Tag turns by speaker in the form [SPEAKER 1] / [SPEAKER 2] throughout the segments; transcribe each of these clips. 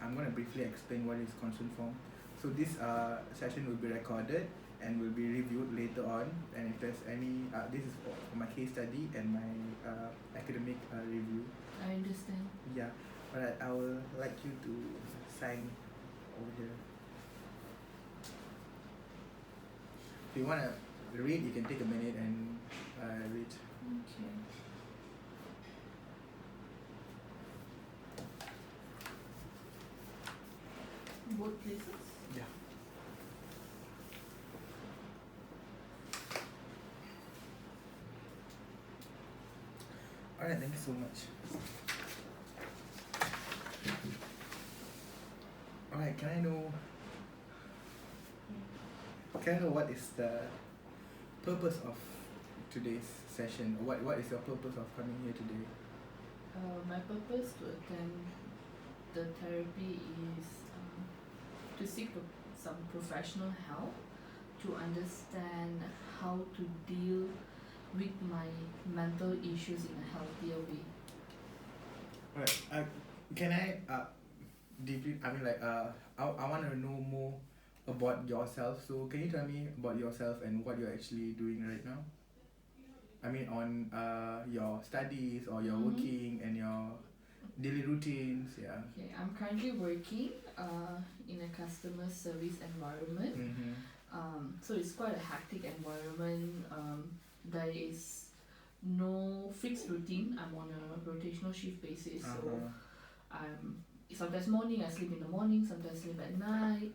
[SPEAKER 1] I'm going to briefly explain what is consent form. So this session will be recorded and will be reviewed later on. And if there's any, this is for my case study and my academic review.
[SPEAKER 2] I understand.
[SPEAKER 1] Yeah, but I will like you to sign over here. If you want to read, you can take a minute and read.
[SPEAKER 2] Okay. Both places?
[SPEAKER 1] Yeah. Alright, thank you so much. Alright, can I know what is the purpose of today's session? What is your purpose of coming here today?
[SPEAKER 2] My purpose to attend the therapy is to seek some professional help to understand how to deal with my mental issues in a healthier way.
[SPEAKER 1] Alright, can I deeply, I want to know more about yourself. So can you tell me about yourself and what you're actually doing right now? I mean on your studies or your working and your daily routines, yeah.
[SPEAKER 2] Okay, I'm currently working in a customer service environment. So it's quite a hectic environment. There is no fixed routine. I'm on a rotational shift basis, so sometimes morning I sleep in the morning, sometimes sleep at night.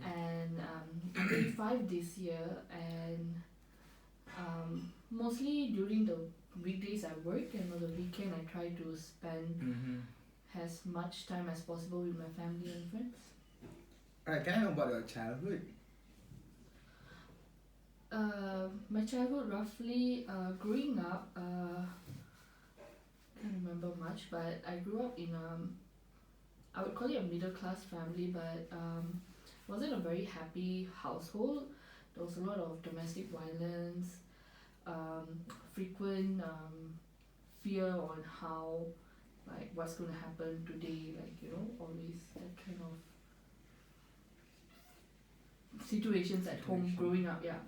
[SPEAKER 2] And I'm 35 this year, and mostly during the weekdays I work, and on the weekend I try to spend as much time as possible with my family and friends.
[SPEAKER 1] Alright, can I know about your childhood?
[SPEAKER 2] My childhood, roughly, growing up, can't remember much, but I grew up in I would call it a middle class family, but wasn't a very happy household. There was a lot of domestic violence, frequent fear on how, like, what's going to happen today, like, always that kind of situations at home growing up. Yeah.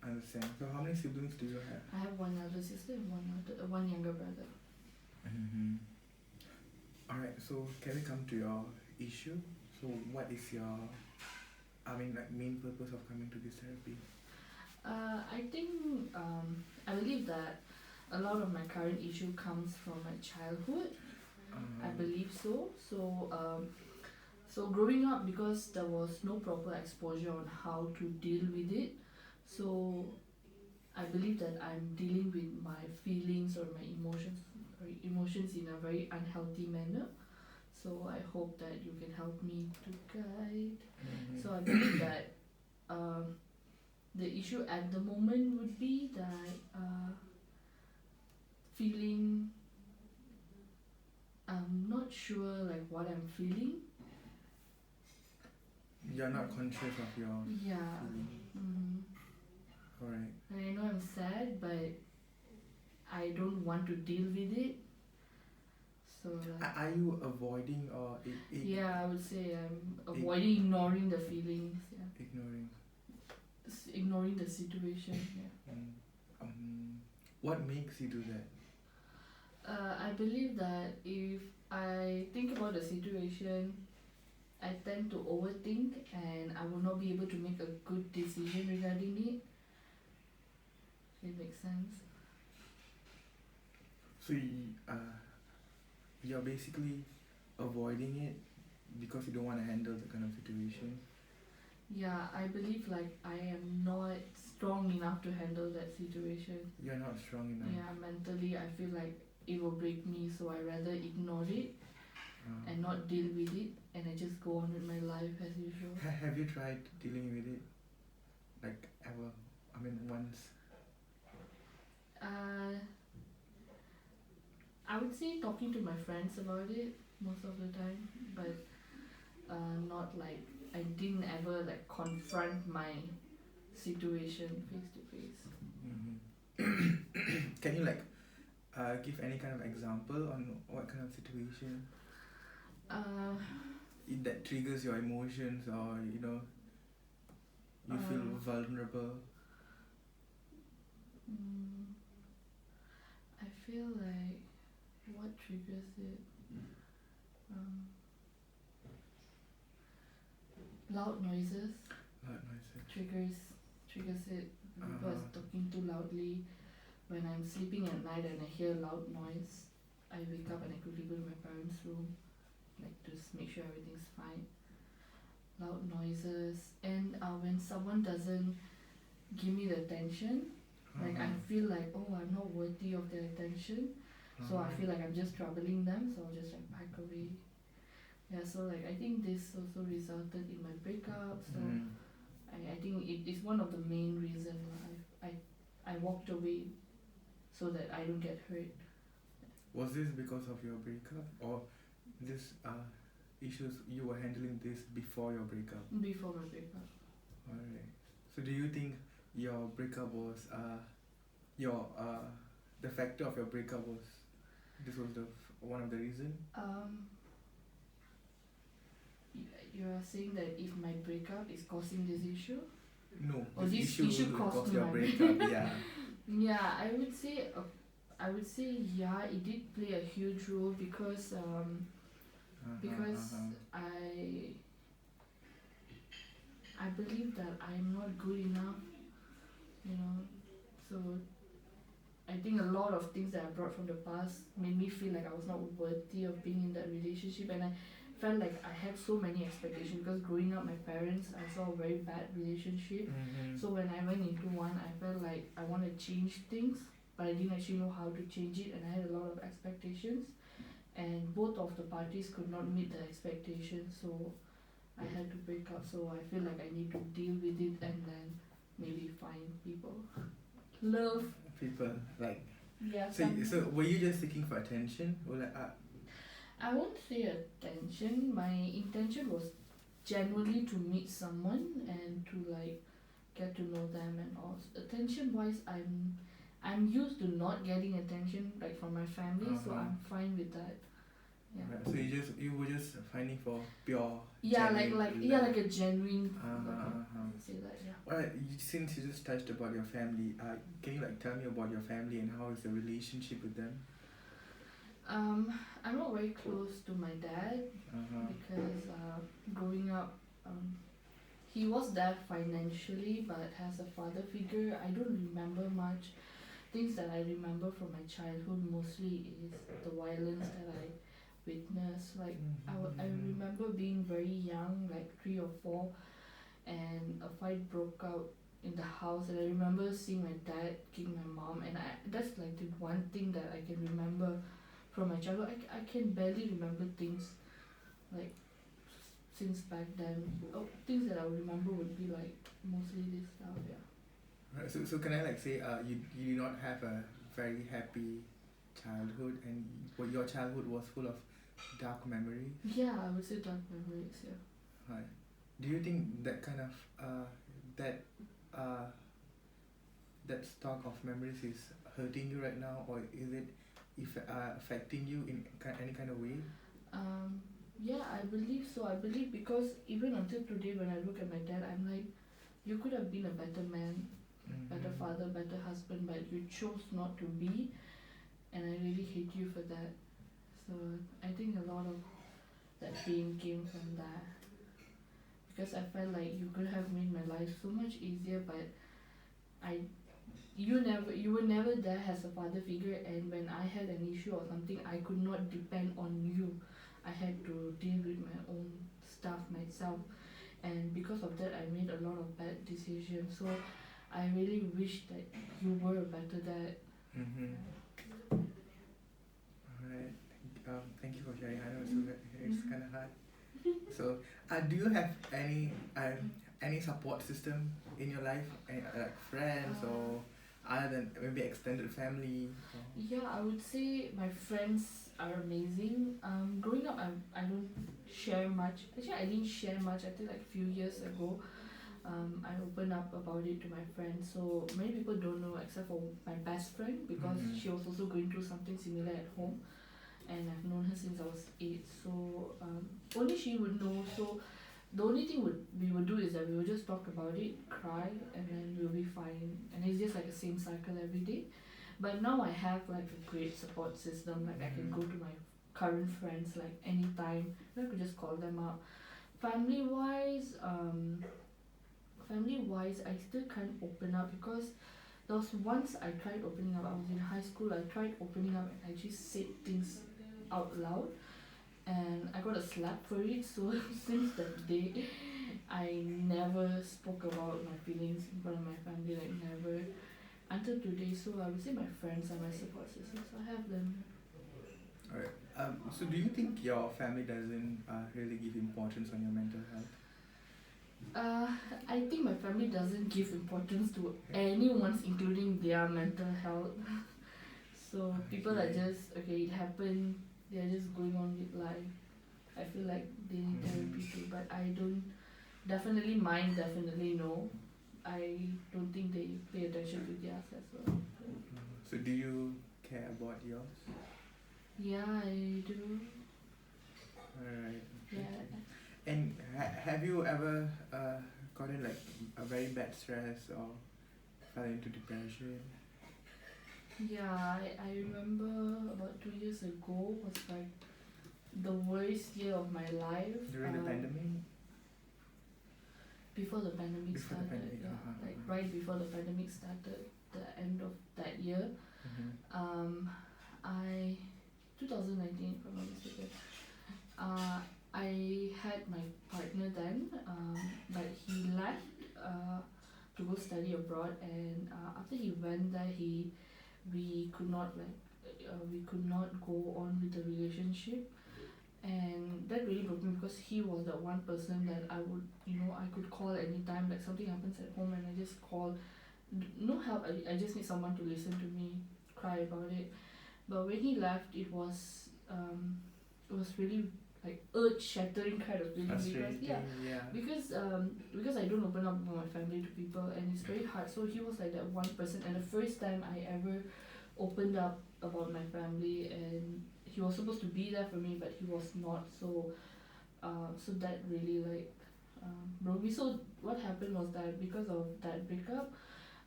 [SPEAKER 1] I understand. So how many siblings do you have?
[SPEAKER 2] I have one elder sister and one younger brother.
[SPEAKER 1] Alright, so can we come to your issue? So what is your main purpose of coming to this therapy?
[SPEAKER 2] I think I believe that a lot of my current issue comes from my childhood. I believe so. So growing up, because there was no proper exposure on how to deal with it, so I believe that I'm dealing with my feelings or my emotions in a very unhealthy manner. So I hope that you can help me to guide. So I believe that the issue at the moment would be that feeling, I'm not sure like what I'm feeling.
[SPEAKER 1] You're not conscious of your feelings. Alright.
[SPEAKER 2] I know I'm sad, but I don't want to deal with it. So like,
[SPEAKER 1] are you avoiding or
[SPEAKER 2] yeah, I would say I'm avoiding, ignoring the feelings. Yeah. Ignoring the situation. Yeah.
[SPEAKER 1] What makes you do that?
[SPEAKER 2] I believe that if I think about the situation, I tend to overthink and I will not be able to make a good decision regarding it. If it makes sense.
[SPEAKER 1] So you're basically avoiding it because you don't want to handle the kind of situation?
[SPEAKER 2] Yeah, I believe like I am not strong enough to handle that situation.
[SPEAKER 1] You're not strong enough?
[SPEAKER 2] Yeah, mentally I feel like it will break me, so I rather ignore it and not deal with it, and I just go on with my life as usual.
[SPEAKER 1] Have you tried dealing with it? Like ever? Once?
[SPEAKER 2] I would say talking to my friends about it most of the time, but not like I didn't ever like confront my situation face to face.
[SPEAKER 1] Can you give any kind of example on what kind of situation? that triggers your emotions, or you feel vulnerable?
[SPEAKER 2] Mm, I feel like what triggers it? Um, Loud noises
[SPEAKER 1] Loud noises.
[SPEAKER 2] triggers it. People
[SPEAKER 1] Uh-huh.
[SPEAKER 2] are talking too loudly. When I'm sleeping at night and I hear loud noise, I wake up and I quickly go to my parents' room, like to make sure everything's fine. Loud noises, and when someone doesn't give me the attention, like I feel like, oh, I'm not worthy of their attention, so I feel like I'm just troubling them, so I'll just like back away. Yeah, so like I think this also resulted in my breakup. So I think it is one of the main reasons I walked away so that I don't get hurt.
[SPEAKER 1] Was this because of your breakup, or this issues you were handling this before your breakup?
[SPEAKER 2] Before my breakup.
[SPEAKER 1] Alright. So do you think your breakup was your the factor of your breakup was this was the one of the reason?
[SPEAKER 2] You are saying that if my breakup is causing this issue?
[SPEAKER 1] No,
[SPEAKER 2] Or
[SPEAKER 1] this
[SPEAKER 2] this
[SPEAKER 1] issue
[SPEAKER 2] issue caused
[SPEAKER 1] caused
[SPEAKER 2] me
[SPEAKER 1] your
[SPEAKER 2] my
[SPEAKER 1] breakup. Yeah.
[SPEAKER 2] Yeah, I would say yeah, it did play a huge role because I believe that I'm not good enough, you know. So I think a lot of things that I brought from the past made me feel like I was not worthy of being in that relationship, and I felt like I had so many expectations because growing up, my parents, I saw a very bad relationship. So when I went into one, I felt like I want to change things, but I didn't actually know how to change it, and I had a lot of expectations, and both of the parties could not meet the expectations, so I had to break up. So I feel like I need to deal with it and then maybe find people. Love.
[SPEAKER 1] People like.
[SPEAKER 2] Yeah.
[SPEAKER 1] So were you just seeking for attention, or like
[SPEAKER 2] I won't say attention. My intention was genuinely to meet someone and to like get to know them and all. Attention wise, I'm used to not getting attention like from my family, so I'm fine with that. Yeah.
[SPEAKER 1] Right. So you were just finding for pure.
[SPEAKER 2] Yeah,
[SPEAKER 1] genuine
[SPEAKER 2] like
[SPEAKER 1] love.
[SPEAKER 2] like a genuine. Say that, yeah.
[SPEAKER 1] Alright, since you just touched about your family, can you like tell me about your family and how is the relationship with them?
[SPEAKER 2] I'm not very close to my dad because growing up, he was there financially, but as a father figure, I don't remember much. Things that I remember from my childhood mostly is the violence that I witnessed. Like I remember being very young, like 3 or 4, and a fight broke out in the house, and I remember seeing my dad kick my mom, and that's like the one thing that I can remember from my childhood. I can barely remember things like since back then. Things that I would remember would be like mostly this stuff, yeah.
[SPEAKER 1] Right, so can I like say you do not have a very happy childhood, and your childhood was full of dark memories?
[SPEAKER 2] Yeah, I would say dark memories, yeah.
[SPEAKER 1] Right. Do you think that kind of that stock of memories is hurting you right now, or is it affecting you in any kind of way?
[SPEAKER 2] Yeah, I believe so. I believe because even until today, when I look at my dad, I'm like, you could have been a better man, better father, better husband, but you chose not to be, and I really hate you for that. So I think a lot of that pain came from that, because I felt like you could have made my life so much easier, but you were never there as a father figure, and when I had an issue or something, I could not depend on you. I had to deal with my own stuff myself, and because of that I made a lot of bad decisions. So I really wish that you were a better dad.
[SPEAKER 1] Alright. Thank you for sharing. I know it's kind of hard. So, do you have any support system in your life, like friends or other than maybe extended family?
[SPEAKER 2] Yeah, I would say my friends are amazing. Growing up, I don't share much. Actually, I didn't share much until like a few years ago. I opened up about it to my friends, so many people don't know except for my best friend, because she was also going through something similar at home, and I've known her since I was 8. So only she would know. So the only thing we would do is that we would just talk about it, cry, and then we'll be fine. And it's just like the same cycle every day. But now I have like a great support system. Like I can go to my current friends like anytime. I could just call them up. Family wise, I still can't open up because there was once I tried opening up. I was in high school. I tried opening up and I just said things out loud, and I got a slap for it. So since that day, I never spoke about my feelings in front of my family. Like never until today. So I would say my friends are my support system. So I have them.
[SPEAKER 1] Alright. So do you think your family doesn't really give importance on your mental health?
[SPEAKER 2] I think my family doesn't give importance to anyone's, including their mental health. So people are just okay. It happened. They are just going on with life. I feel like they need therapy too, but I don't. Definitely mine. Definitely no. I don't think they pay attention to theirs as well.
[SPEAKER 1] So do you care about yours?
[SPEAKER 2] Yeah, I do.
[SPEAKER 1] Alright.
[SPEAKER 2] Yeah.
[SPEAKER 1] And have you ever gotten like a very bad stress or fell into depression?
[SPEAKER 2] Yeah, I remember about 2 years ago was like the worst year of my life.
[SPEAKER 1] During the pandemic?
[SPEAKER 2] Before the pandemic
[SPEAKER 1] Before
[SPEAKER 2] started,
[SPEAKER 1] the pandemic,
[SPEAKER 2] like right before the pandemic started, the end of that year. I 2019, if I'm not mistaken. I had my partner then, but he left to go study abroad, and after he went there, we could not go on with the relationship, and that really broke me because he was the one person that I could call anytime, like something happens at home and I just call, no help, I just need someone to listen to me cry about it. But when he left, it was really like earth shattering kind of feeling because I don't open up about my family to people, and it's very hard. So he was like that one person, and the first time I ever opened up about my family, and he was supposed to be there for me, but he was not. So that really broke me. So what happened was that because of that breakup,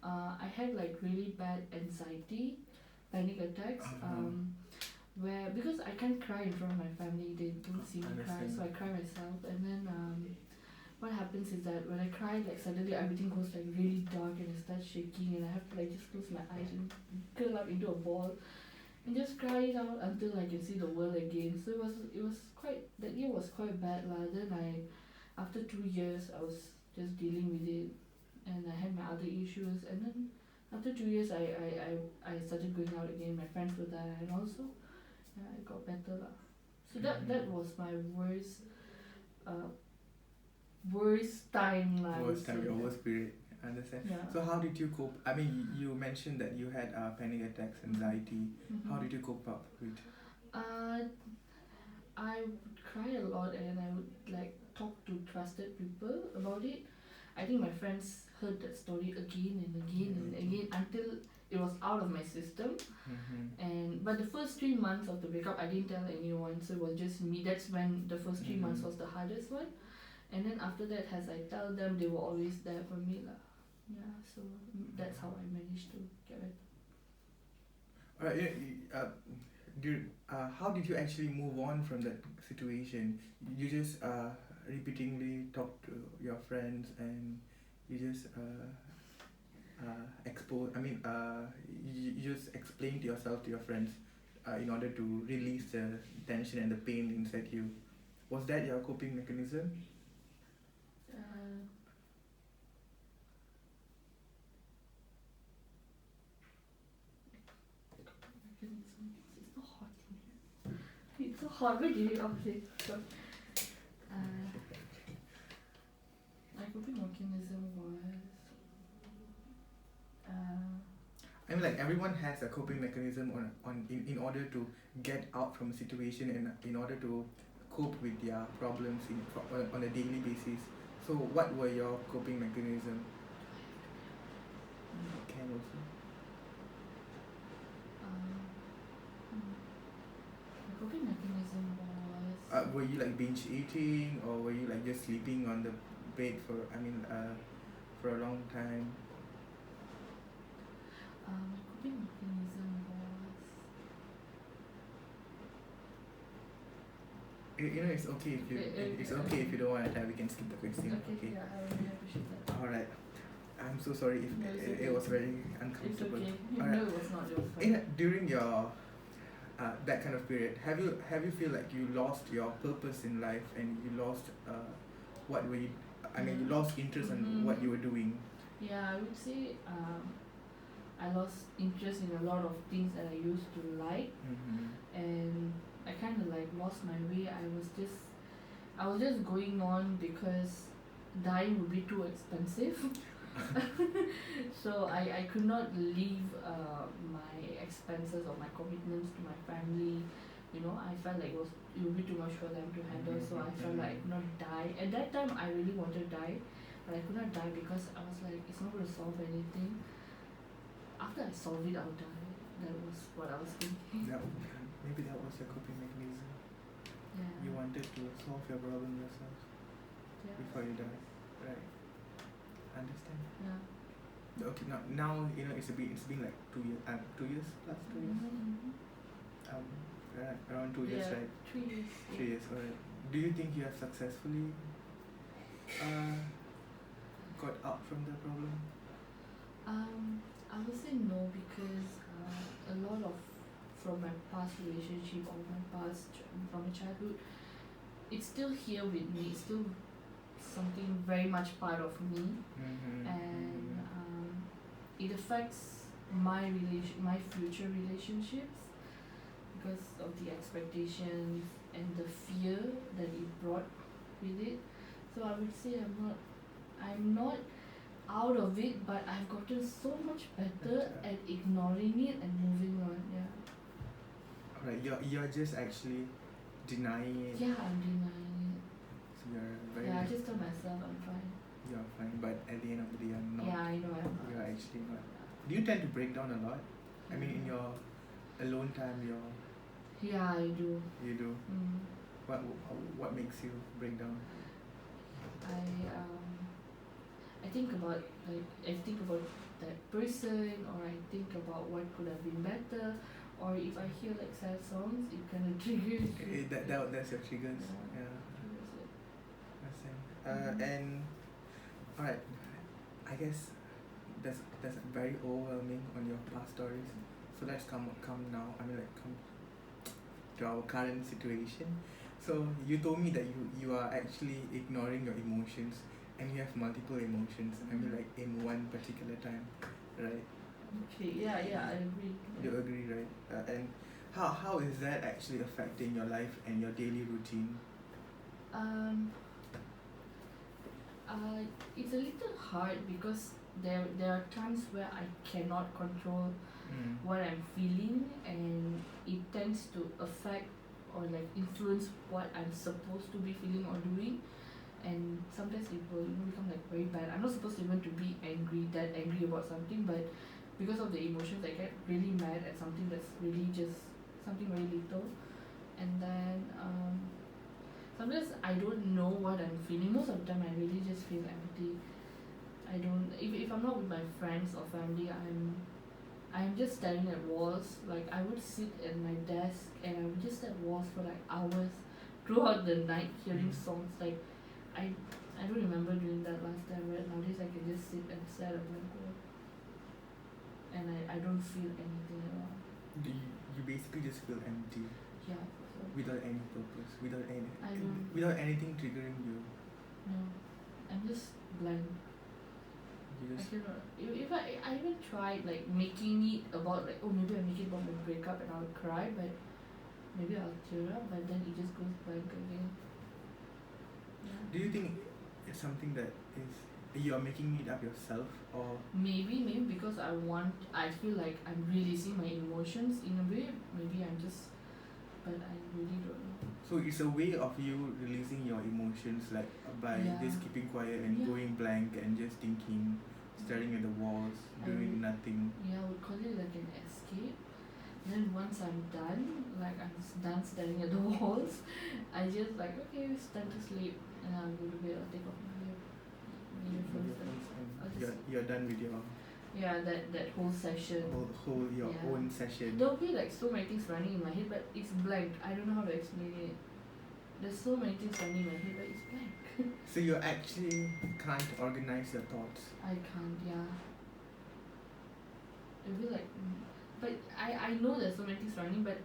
[SPEAKER 2] I had like really bad anxiety, panic attacks. Where because I can't cry in front of my family, they don't see me cry, so I cry myself. And then what happens is that when I cry, like suddenly everything goes like really dark and I start shaking, and I have to like just close my eyes and curl up into a ball and just cry it out until I can see the world again. So it was quite, that year was quite bad lah. Then after 2 years I was just dealing with it, and I had my other issues, and then after 2 years I started going out again. My friends were there, and also it got better lah. So that was my worst time lah.
[SPEAKER 1] Worst time, your worst period. Understand.
[SPEAKER 2] Yeah.
[SPEAKER 1] So how did you cope? I mean, you mentioned that you had panic attacks, anxiety. How did you cope up with?
[SPEAKER 2] I would cry a lot, and I would like talk to trusted people about it. I think my friends heard that story again and again and again until it was out of my system. But the first 3 months of the breakup, I didn't tell anyone, so it was just me. That's when the first 3 months was the hardest one, and then after that, as I tell them, they were always there for me lah. Yeah, so that's how I managed to get it.
[SPEAKER 1] How did you actually move on from that situation? You just repeatedly talk to your friends, and you just you just explain to yourself, to your friends, in order to release the tension and the pain inside you. Was that your coping mechanism?
[SPEAKER 2] It's so hard. Where did it okay? So, my coping mechanism was.
[SPEAKER 1] I mean, like everyone has a coping mechanism in order to get out from a situation and in order to cope with their problems on a daily basis. So, what were your coping mechanisms? Can also.
[SPEAKER 2] coping mechanism was
[SPEAKER 1] Were you like binge eating, or were you like just sleeping on the bed for, for a long time?
[SPEAKER 2] my coping mechanism was
[SPEAKER 1] It's okay if you it's okay if you don't want to tell. We can skip the question. Okay.
[SPEAKER 2] yeah, I really appreciate that.
[SPEAKER 1] All right. I'm so sorry if
[SPEAKER 2] No, it's
[SPEAKER 1] it
[SPEAKER 2] okay.
[SPEAKER 1] was very
[SPEAKER 2] It's
[SPEAKER 1] uncomfortable.
[SPEAKER 2] okay.
[SPEAKER 1] Alright.
[SPEAKER 2] No, it was not. It was fine.
[SPEAKER 1] During your that kind of period, have you feel like you lost your purpose in life, and you lost what were you? I mean, you lost interest in what you were doing.
[SPEAKER 2] Yeah, I would say I lost interest in a lot of things that I used to like, and I kind of like lost my way. I was just going on because dying would be too expensive. So I could not leave my expenses or my commitments to my family. I felt like it would be too much for them to handle. So I felt like I could not die. At that time, I really wanted to die, but I could not die because I was like, it's not going to solve anything. After I solve it, I'll die. That was what I was thinking.
[SPEAKER 1] Maybe that was your coping mechanism.
[SPEAKER 2] Yeah.
[SPEAKER 1] You wanted to solve your problem yourself before you die, right? Understand?
[SPEAKER 2] Yeah.
[SPEAKER 1] Okay, now it's been like 2 years, 2 years plus 2 years. Around 2 years,
[SPEAKER 2] Yeah,
[SPEAKER 1] right?
[SPEAKER 2] 3 years.
[SPEAKER 1] 3 years, alright. Do you think you have successfully got out from the problem?
[SPEAKER 2] I would say no because a lot of from my past relationship or from my childhood, it's still here with me. It's still something very much part of me, and it affects my future relationships because of the expectations and the fear that it brought with it. So I would say I'm not out of it, but I've gotten so much better at ignoring it and moving on. Yeah.
[SPEAKER 1] Alright, you're just actually denying it.
[SPEAKER 2] Yeah, I'm denying it.
[SPEAKER 1] So you're very.
[SPEAKER 2] Yeah, I just tell myself I'm fine.
[SPEAKER 1] You're fine, but at the end of the day, you're not.
[SPEAKER 2] Yeah, I know I'm not.
[SPEAKER 1] You're actually not. Do you tend to break down a lot? I mean, in your alone time,
[SPEAKER 2] Yeah, I do.
[SPEAKER 1] you do. What makes you break down?
[SPEAKER 2] I think about that person, or I think about what could have been better, or if I hear like sad songs, it kind of triggers.
[SPEAKER 1] That's your triggers. Yeah.
[SPEAKER 2] Triggers it.
[SPEAKER 1] Understand. And alright, I guess that's very overwhelming on your past stories. So let's come now. Come to our current situation. So you told me that you are actually ignoring your emotions, and you have multiple emotions. In one particular time, right?
[SPEAKER 2] Okay. Yeah. I agree.
[SPEAKER 1] You agree, right? And how is that actually affecting your life and your daily routine?
[SPEAKER 2] It's a little hard because there are times where I cannot control what I'm feeling, and it tends to affect or like influence what I'm supposed to be feeling or doing, and sometimes it will become like very bad. I'm not supposed even to be that angry about something, but because of the emotions I get really mad at something that's really just something very little, and then sometimes I don't know what I'm feeling. Most of the time I really just feel empty. I don't if I'm not with my friends or family, I'm just staring at walls. Like I would sit at my desk and I would just stare at walls for like hours throughout the night hearing songs. Like I don't remember doing that last time, but nowadays I can just sit and stare at my wall. And I don't feel anything at all.
[SPEAKER 1] You basically just feel empty.
[SPEAKER 2] Yeah. So
[SPEAKER 1] Without any purpose, without anything triggering you.
[SPEAKER 2] no. I'm just blank.
[SPEAKER 1] You
[SPEAKER 2] I
[SPEAKER 1] just
[SPEAKER 2] cannot. If I even tried like making it about like, oh, maybe I make it about my breakup and I'll cry, but maybe I'll tear up, but then it just goes blank again. Yeah.
[SPEAKER 1] Do you think it's something that is you're making it up yourself, or
[SPEAKER 2] Maybe because I feel like I'm releasing my emotions in a way. Maybe I'm just, but I really don't know.
[SPEAKER 1] so it's a way of you releasing your emotions, like by just keeping quiet and going blank and just thinking, staring at the walls, doing nothing.
[SPEAKER 2] Yeah, I would call it like an escape. Then once I'm done, like I'm done staring at the walls, I just like, okay, it's time to sleep, and I'll go to bed. I'll take off my earphones and I'll just
[SPEAKER 1] You're done with your
[SPEAKER 2] yeah, that whole session.
[SPEAKER 1] your
[SPEAKER 2] Yeah.
[SPEAKER 1] own session.
[SPEAKER 2] There'll be like so many things running in my head, but it's blank. I don't know how to explain it. There's so many things running in my head, but it's blank.
[SPEAKER 1] So you actually can't organize your thoughts.
[SPEAKER 2] I can't, yeah. It'll be like, but I know there's so many things running, but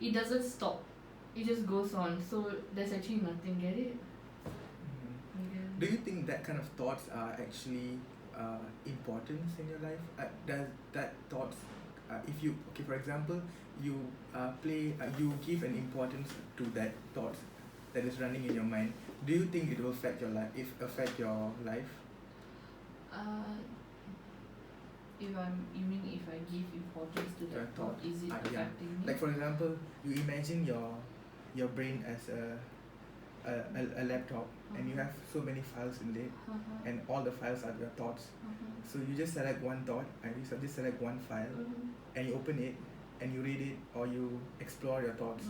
[SPEAKER 2] it doesn't stop. It just goes on. So there's actually nothing. Get it?
[SPEAKER 1] Mm-hmm. Do you think that kind of thoughts are actually important in your life? Does that thoughts, if you okay, for example, you you give an importance to that thoughts that is running in your mind. Do you think it will affect your life? Affect your life?
[SPEAKER 2] You mean if I give importance to
[SPEAKER 1] Your
[SPEAKER 2] that thought, is it
[SPEAKER 1] yeah.
[SPEAKER 2] affecting me?
[SPEAKER 1] Like for example, you imagine your brain as a laptop, and you have so many files in it, and all the files are your thoughts. So you just select one thought, and you just select one file, and you open it, and you read it, or you explore your thoughts.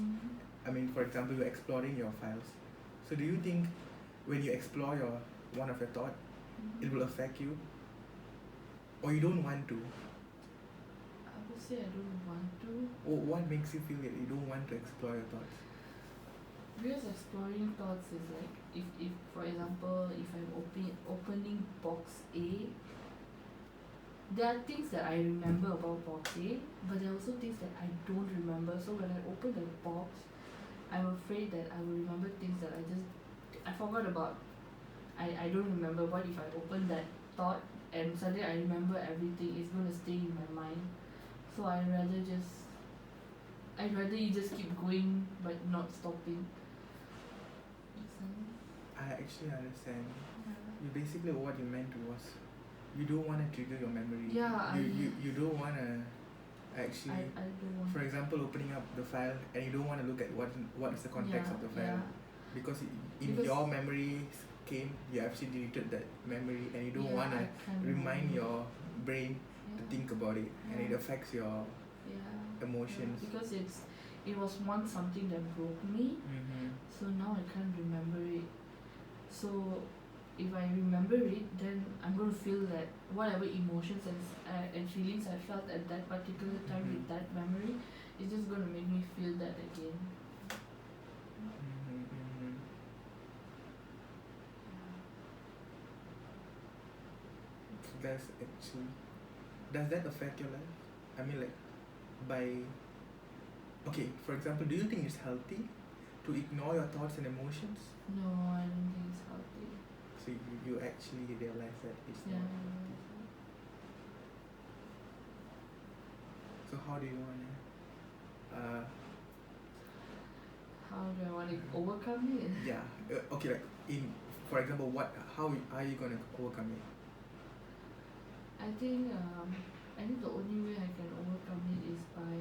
[SPEAKER 1] I mean, for example, you're exploring your files. So do you think when you explore one of your thought, it will affect you, or you don't want to?
[SPEAKER 2] I would say I don't want to.
[SPEAKER 1] Or what makes you feel that you don't want to explore your thoughts?
[SPEAKER 2] Because exploring thoughts is like, if for example, if I'm opening box A, there are things that I remember about box A, but there are also things that I don't remember. So when I open the box, I'm afraid that I will remember things that I forgot about. I don't remember. What if I open that thought and suddenly I remember everything? It's going to stay in my mind. So I'd rather you just keep going but not stopping.
[SPEAKER 1] I actually understand.
[SPEAKER 2] Yeah.
[SPEAKER 1] You basically what you meant was you don't want to trigger your memory.
[SPEAKER 2] Yeah,
[SPEAKER 1] you don't want to actually.
[SPEAKER 2] I don't want.
[SPEAKER 1] For example, opening up the file and you don't want to look at what is the context of the file, because your memory came, you actually deleted that memory, and you don't want to remind your brain to think about it, and it affects your emotions.
[SPEAKER 2] Because it was once something that broke me, so now I can't remember it. So if I remember it, then I'm going to feel that whatever emotions and feelings I felt at that particular time with that memory, it's just going to make me feel that again.
[SPEAKER 1] Does that affect your life? I mean, like, okay, for example, do you think it's healthy to ignore your thoughts and emotions?
[SPEAKER 2] No, I don't think it's healthy.
[SPEAKER 1] So you actually realize that it's not healthy. So how do you want to
[SPEAKER 2] how do I want to overcome it?
[SPEAKER 1] Yeah. Okay, like for example, how are you gonna overcome it?
[SPEAKER 2] I think the only way I can overcome it is by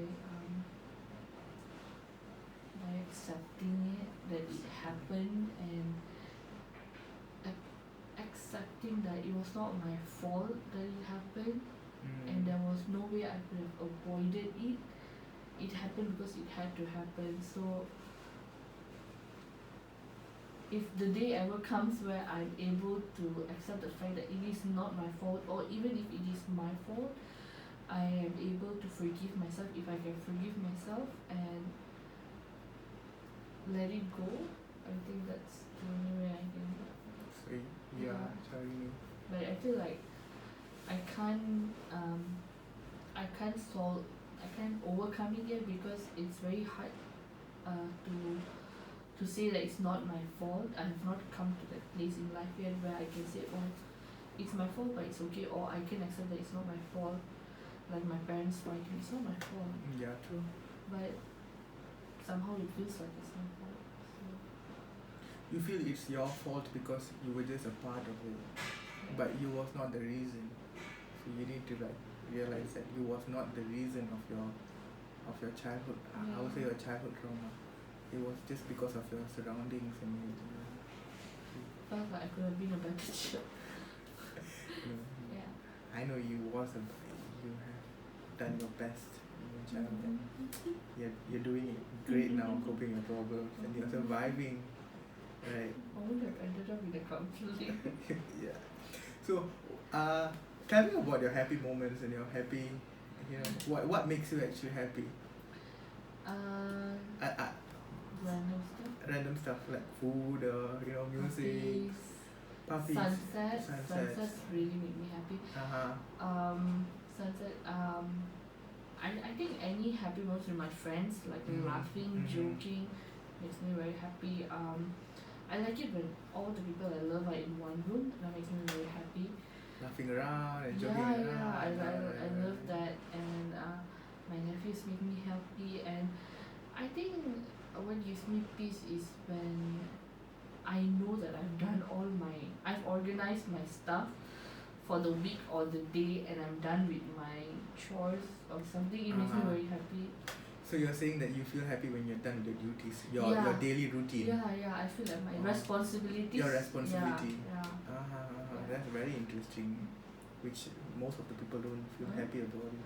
[SPEAKER 2] accepting it, that it happened, and accepting that it was not my fault that it happened, and there was no way I could have avoided it. It happened because it had to happen. So if the day ever comes where I'm able to accept the fact that it is not my fault, or even if it is my fault, I am able to forgive myself. If I can forgive myself and let it go, I think that's the only way I can.
[SPEAKER 1] Sorry. Sorry.
[SPEAKER 2] But I feel like I can't overcome it yet, because it's very hard to say that it's not my fault. I have not come to that place in life yet where I can say, oh, it's my fault but it's okay, or I can accept that it's not my fault, like my parents fighting, it's not my fault.
[SPEAKER 1] Yeah, true.
[SPEAKER 2] But somehow it feels like it's my fault. So
[SPEAKER 1] you feel it's your fault because you were just a part of it, but you was not the reason. So you need to realize that you was not the reason of your childhood. I would say your childhood trauma. It was just because of your surroundings and
[SPEAKER 2] felt like I could have been a better child.
[SPEAKER 1] I know you have done your best in your child, and you're doing it great now, coping your problems, and you're surviving, right?
[SPEAKER 2] I would have ended up in a counselling.
[SPEAKER 1] Yeah. So, tell me about your happy moments and your happy, what makes you actually happy? Uh,
[SPEAKER 2] Random stuff.
[SPEAKER 1] Random stuff like food, music, puppies,
[SPEAKER 2] Sunsets really make me happy. Sunset. I think any happy moments with my friends, like laughing, joking, makes me very happy. I like it when all the people I love are in one room. That makes me very happy.
[SPEAKER 1] Laughing around and joking around.
[SPEAKER 2] I love that, and my nephews make me happy, and I think what gives me peace is when I know that I've organized my stuff for the week or the day, and I'm done with my chores or something. It makes me very happy.
[SPEAKER 1] So you're saying that you feel happy when you're done with your duties, your daily routine.
[SPEAKER 2] Yeah, I feel like my responsibilities.
[SPEAKER 1] Your responsibility.
[SPEAKER 2] Yeah.
[SPEAKER 1] That's very interesting, which most of the people don't feel happy about it.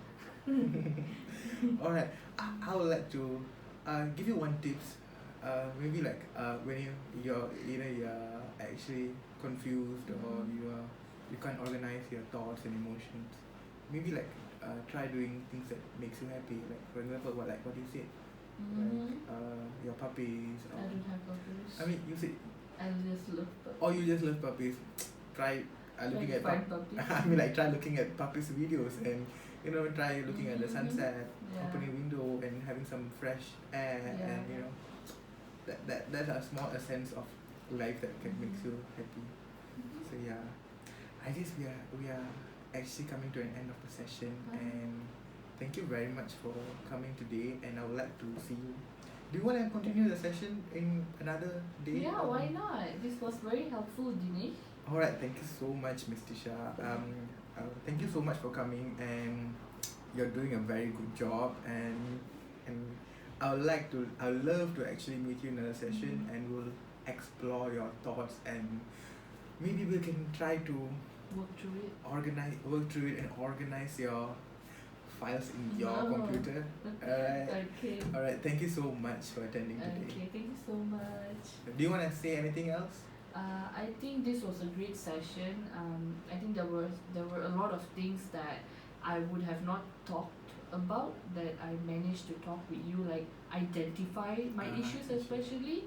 [SPEAKER 1] Alright, I would like to give you one tips. Maybe like when you're actually confused, or you can't organize your thoughts and emotions. Maybe like try doing things that makes you happy. Like for example, what you said, like your puppies.
[SPEAKER 2] I don't have puppies.
[SPEAKER 1] I mean, you said.
[SPEAKER 2] I just love puppies.
[SPEAKER 1] Oh, you just love puppies. Try looking at
[SPEAKER 2] puppies.
[SPEAKER 1] I mean, like try looking at puppies videos, and try looking at the sunset, opening window and having some fresh air, and that's a small essence of life that can make you happy. So yeah, I guess we are actually coming to an end of the session, and thank you very much for coming today, and I would like to see you. Do you want to continue the session in another day?
[SPEAKER 2] Yeah, why not? This was very helpful, Dinesh.
[SPEAKER 1] Alright, thank you so much, Miss Tisha. Thank you so much for coming, and you're doing a very good job, and I would love to actually meet you in another session, and we'll explore your thoughts, and maybe we can try to work through it and organize your files in your computer. Alright.
[SPEAKER 2] Okay.
[SPEAKER 1] Alright, thank you so much for attending today.
[SPEAKER 2] Okay, thank you so much.
[SPEAKER 1] Do you want to say anything else?
[SPEAKER 2] I think this was a great session. I think there were a lot of things that I would have not talked about that I managed to talk with you, like identify my issues especially.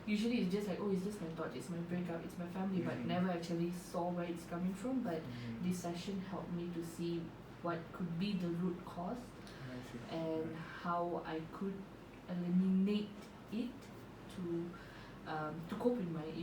[SPEAKER 2] Usually it's just like, oh, it's just my thought, it's my breakup, it's my family, but never actually saw where it's coming from. But this session helped me to see what could be the root cause and how I could eliminate it to cope with my issues.